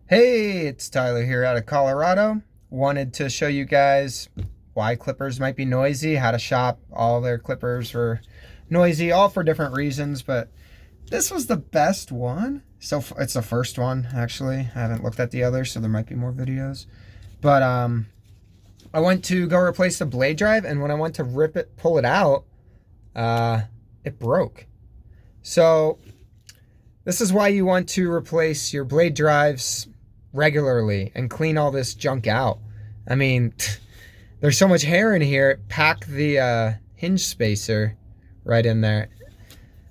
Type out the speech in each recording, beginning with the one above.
Hey, it's Tyler here out of Colorado. Wanted to show you guys why clippers might be noisy, how to shop all their clippers for noisy, all for different reasons, but this was the best one. So it's the first one, actually. I haven't looked at the others, so there might be more videos. But I went to go replace the blade drive, and when I went to pull it out, it broke. So this is why you want to replace your blade drives regularly and clean all this junk out. I mean, there's so much hair in here, pack the hinge spacer right in there.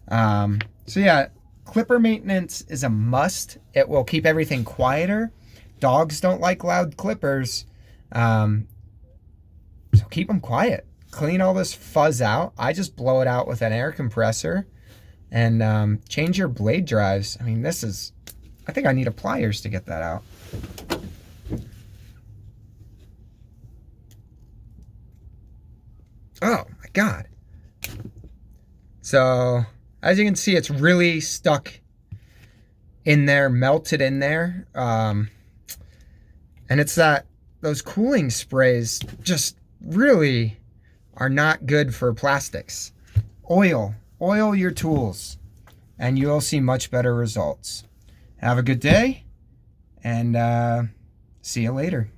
So yeah, clipper maintenance is a must. It will keep everything quieter. Dogs don't like loud clippers, so keep them quiet. Clean all this fuzz out. I just blow it out with an air compressor. And change your blade drives. I mean, I think I need pliers to get that out. Oh my God. So as you can see, it's really stuck in there, melted in there. And it's those cooling sprays just really are not good for plastics. Oil your tools and you'll see much better results. Have a good day and see you later.